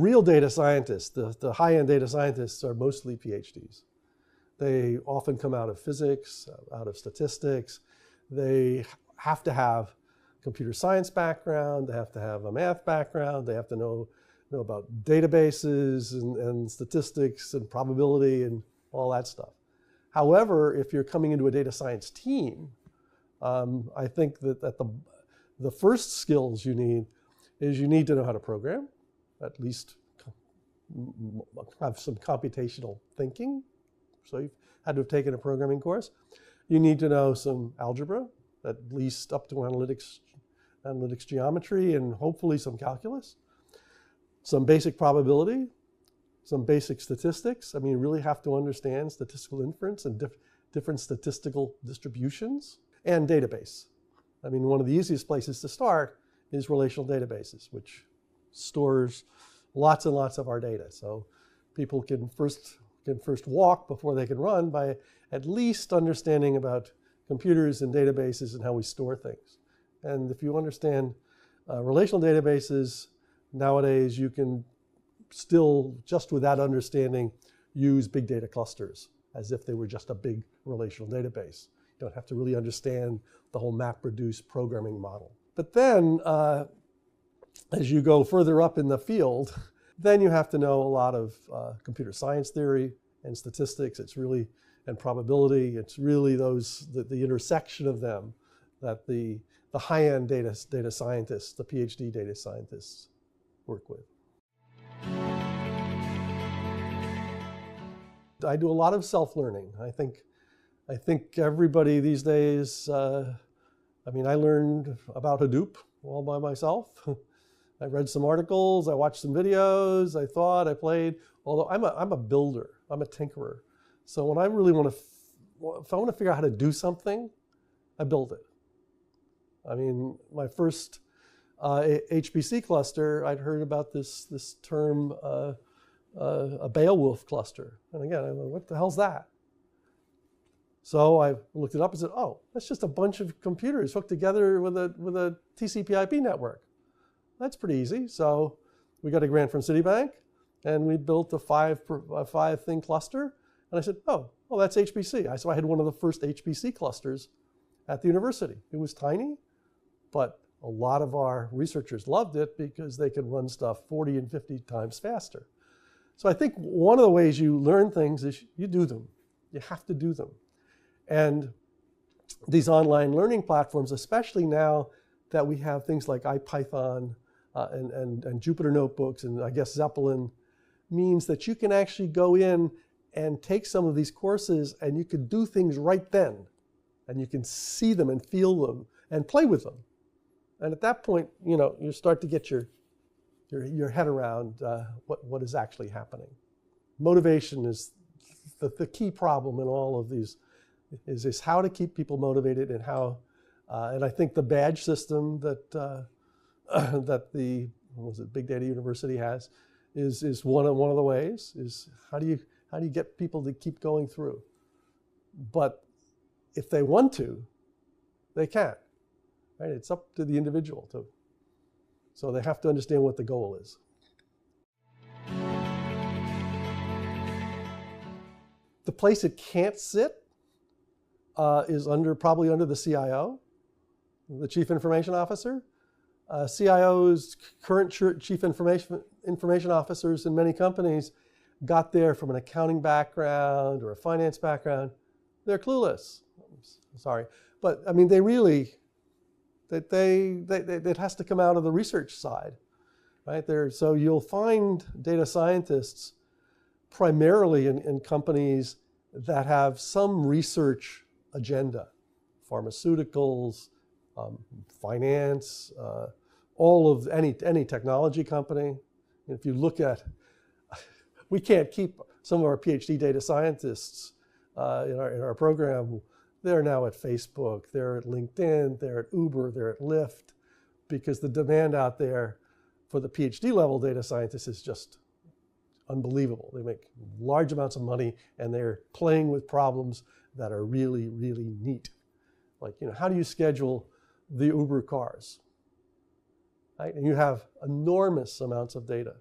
real data scientists, the high-end data scientists, are mostly PhDs. They often come out of physics, out of statistics. They have to have computer science background, they have to have a math background, they have to know about databases and statistics and probability and all that stuff. However, if you're coming into a data science team, I think that the first skills you need is you need to know how to program, at least have some computational thinking. So you've had to have taken a programming course. You need to know some algebra, at least up to analytics geometry, and hopefully some calculus. Some basic probability, some basic statistics. I mean, you really have to understand statistical inference and different statistical distributions, and database. I mean, one of the easiest places to start is relational databases, which stores lots and lots of our data. So people can first walk before they can run by at least understanding about computers and databases and how we store things. And if you understand relational databases, nowadays you can still, just with that understanding, use big data clusters as if they were just a big relational database. You don't have to really understand the whole MapReduce programming model. But then, as you go further up in the field, then you have to know a lot of computer science theory and statistics. It's really, and probability. It's really the intersection of them that the high-end data scientists, the PhD data scientists, work with. I do a lot of self-learning. I think everybody these days, I mean, I learned about Hadoop all by myself. I read some articles, I watched some videos, I thought, I played. Although I'm a builder, I'm a tinkerer. So when I really if I want to figure out how to do something, I build it. I mean, my first HPC cluster, I'd heard about this term, a Beowulf cluster. And again, I'm like, what the hell's that? So I looked it up and said, oh, that's just a bunch of computers hooked together with a TCP/IP network. That's pretty easy. So we got a grant from Citibank, and we built a five thing cluster. And I said, oh, that's HPC. So I had one of the first HPC clusters at the university. It was tiny, but a lot of our researchers loved it because they could run stuff 40 and 50 times faster. So I think one of the ways you learn things is you do them. You have to do them. And these online learning platforms, especially now that we have things like IPython and Jupyter Notebooks and I guess Zeppelin, means that you can actually go in and take some of these courses and you can do things right then. And you can see them and feel them and play with them. And at that point, you start to get your head around what is actually happening. Motivation is the key problem in all of these, is how to keep people motivated and how, and I think the badge system that the Big Data University has is one of the ways, is how do you get people to keep going through? But if they want to, they can't. Right? It's up to the individual too. So they have to understand what the goal is. The place it can't sit is probably under the CIO, the Chief Information Officer. CIOs, current Chief Information Officers in many companies, got there from an accounting background or a finance background. They're clueless. Sorry, but I mean, it has to come out of the research side, right there. So you'll find data scientists primarily in companies that have some research agenda, pharmaceuticals, finance, all of any technology company. If you look at, we can't keep some of our PhD data scientists in our program. They're now at Facebook, they're at LinkedIn, they're at Uber, they're at Lyft, because the demand out there for the PhD level data scientists is just unbelievable. They make large amounts of money and they're playing with problems that are really, really neat. Like, how do you schedule the Uber cars? Right? And you have enormous amounts of data.